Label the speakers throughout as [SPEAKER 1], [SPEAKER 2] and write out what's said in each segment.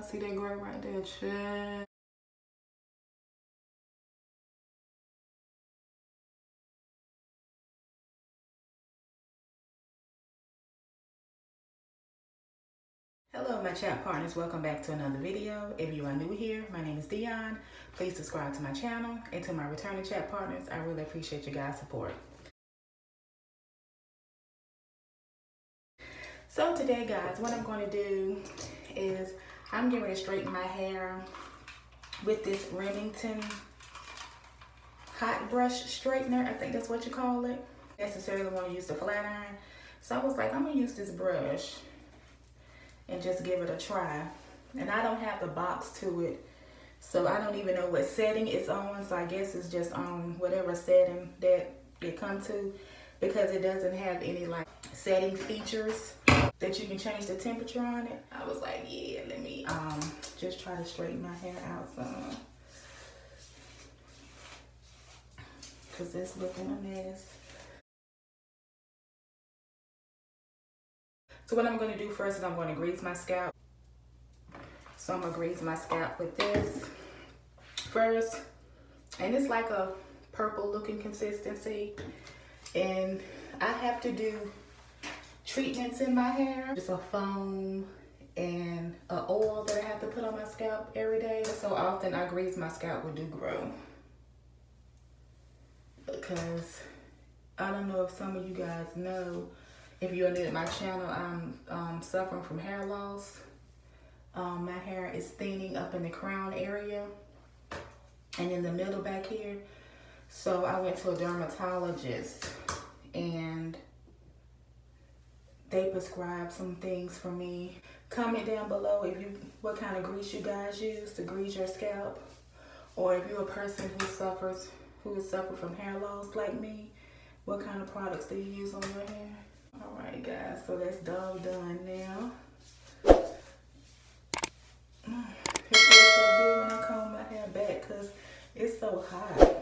[SPEAKER 1] See that gray right there? Check. Hello my chat partners, welcome back to another video. If you are new here, my name is Dion. Please subscribe to my channel, and to my returning chat partners, I really appreciate you guys' support. So today guys, what I'm going to do is I'm getting ready to straighten my hair with this Remington hot brush straightener. I think that's what you call it. Necessarily want to use the flat iron. So I was like, I'm going to use this brush and just give it a try. And I don't have the box to it, so I don't even know what setting it's on. So I guess it's just on whatever setting that it comes to, because it doesn't have any like setting features that you can change the temperature on it. I was like, yeah, let me just try to straighten my hair out some, because it's looking a mess. So what I'm going to do first is I'm going to grease my scalp. So I'm going to grease my scalp with this first. And it's like a purple looking consistency. And I have to do treatments in my hair. Just a foam and an oil that I have to put on my scalp every day. So often I grease my scalp with Do-Grow, because I don't know if some of you guys know, if you're new to my channel, I'm suffering from hair loss. My hair is thinning up in the crown area and in the middle back here. So I went to a dermatologist and they prescribed some things for me. Comment down below what kind of grease you guys use to grease your scalp, or if you're a person who has suffered from hair loss like me, what kind of products do you use on your hair? Alright guys, so that's done now. It feels so good when I comb my hair back because it's so hot.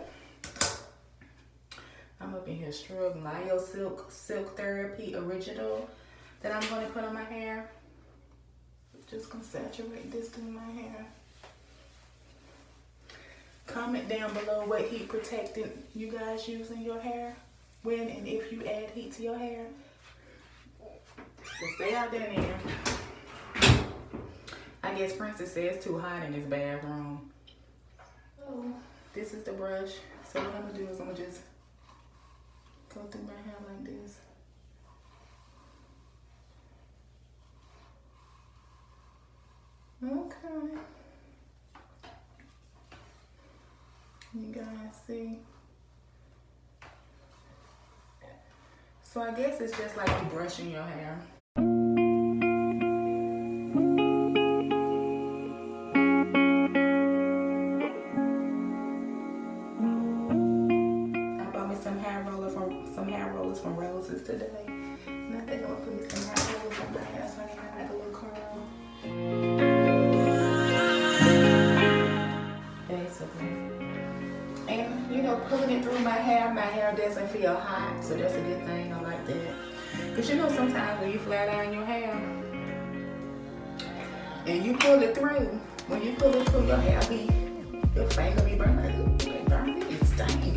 [SPEAKER 1] I'm up in here struggling. Lyo Silk Therapy Original that I'm going to put on my hair. Just going to saturate this through my hair. Comment down below what heat protectant you guys use in your hair, when and if you add heat to your hair. So stay out there now. I guess Princess says it's too hot in this bathroom. So this is the brush. So what I'm gonna do is I'm gonna just go through my hair like this. Okay. You guys see? So I guess it's just like you brushing your hair. From Roses today. And I think I'm gonna put me some hair rollers on my hair so I can have like a little curl. Basically. And you know, pulling it through my hair doesn't feel hot, so that's a good thing. I like that. Because you know, sometimes when you flat iron your hair and you pull it through, when you pull it through your hair, your finger be burning. It's stinging.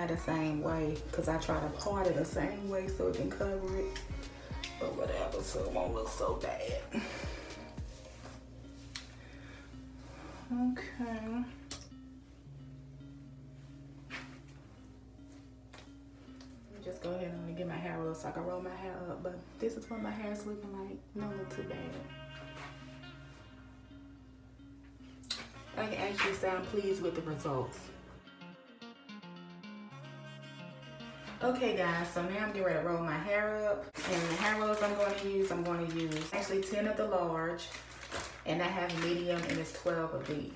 [SPEAKER 1] The same way, because I try to part it the same way so it can cover it, but whatever, so it won't look so bad. Okay, to get my hair rolled so I can roll my hair up. But this is what my hair is looking like. Don't look too bad. I can actually say I'm pleased with the results. Okay guys, so now I'm getting ready to roll my hair up. And the hair rolls I'm going to use actually 10 of the large. And I have medium and it's 12 of these.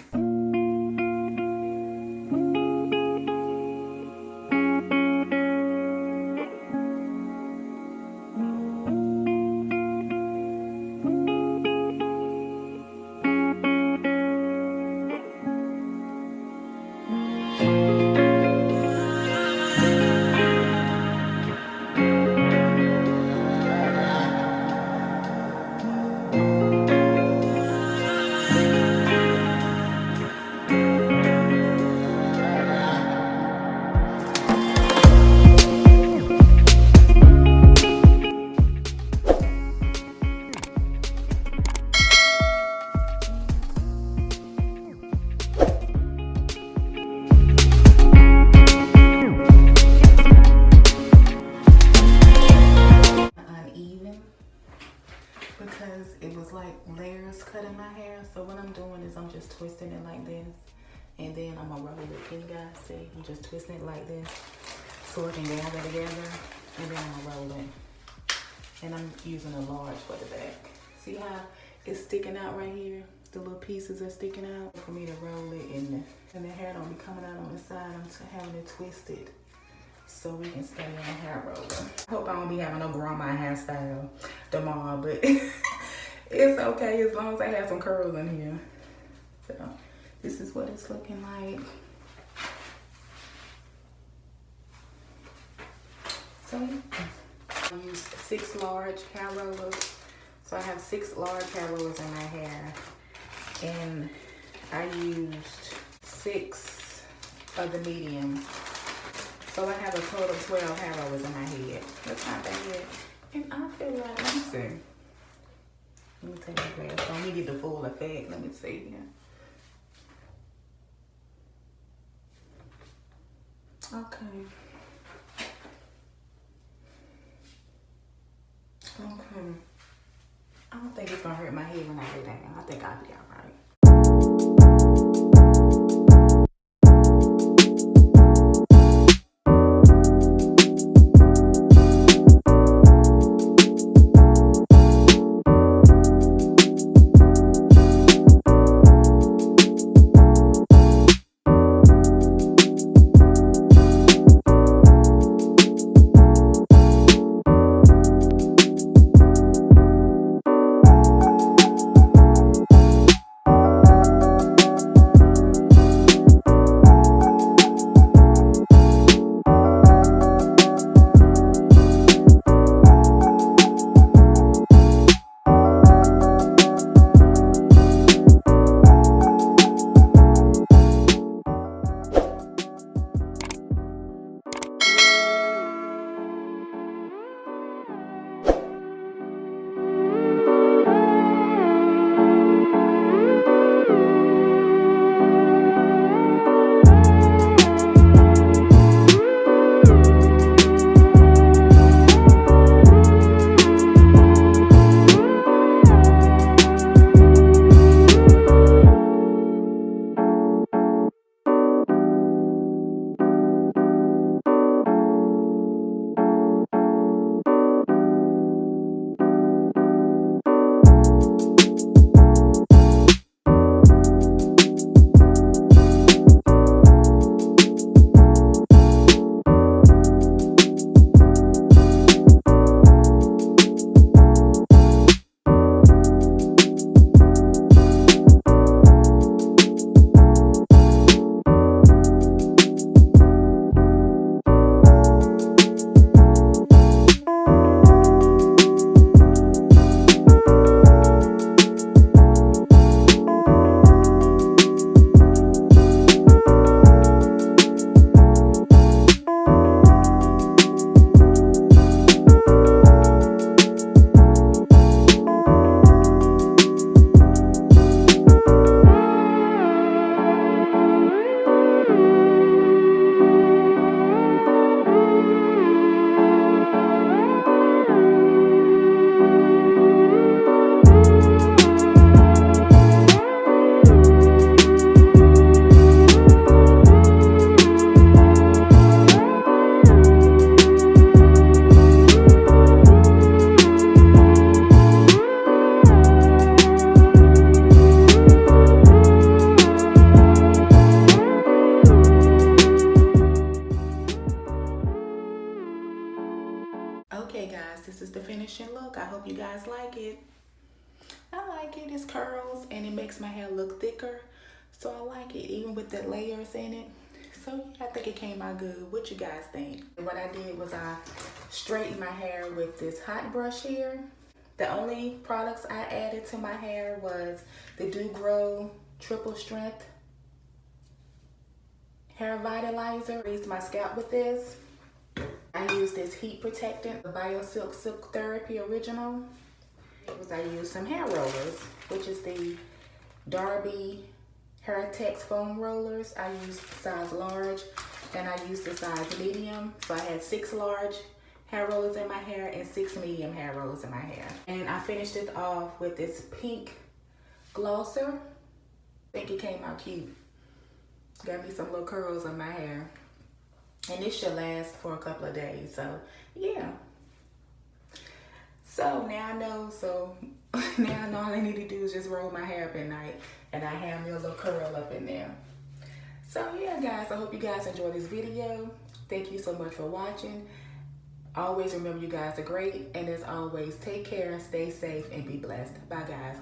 [SPEAKER 1] Because it was like layers cut in my hair. So what I'm doing is I'm just twisting it like this. And then I'm gonna roll it. Can you guys see? I'm just twisting it like this so it can gather together. And then I'm gonna roll it. And I'm using a large for the back. See how it's sticking out right here? The little pieces are sticking out. For me to roll it and the hair don't be coming out on the side. I'm having it twisted so we can stay on hair roller. I hope I won't be having no grandma hairstyle tomorrow, but it's okay as long as I have some curls in here. So this is what it's looking like. So I used 6 large hair rollers. So I have 6 large hair rollers in my hair. And I used 6 of the medium. So I have a total of 12 hair rollers in my head. That's not bad. And I feel like, let me see. Let me take my glass. Let me get the full effect. Let me see here. Okay. Okay. I don't think it's gonna hurt my head when I lay down. I think I'll be alright. finishing look. I hope you guys like it. I like it. It's curls and it makes my hair look thicker. So I like it, even with the layers in it. So yeah, I think it came out good. What you guys think? What I did was I straightened my hair with this hot brush here. The only products I added to my hair was the Do Grow Triple Strength Hair Vitalizer. I used my scalp with this. I used this heat protectant, the BioSilk Silk Therapy Original. I used some hair rollers, which is the Darby Hair Tex foam rollers. I used size large, and I used the size medium. So I had 6 large hair rollers in my hair and 6 medium hair rollers in my hair. And I finished it off with this pink glosser. I think it came out cute. Got me some little curls in my hair. And this should last for a couple of days. So yeah. So now I know, now I know all I need to do is just roll my hair up at night and I have me a little curl up in there. So yeah guys, I hope you guys enjoyed this video. Thank you so much for watching. Always remember you guys are great, and as always, take care, stay safe, and be blessed. Bye guys.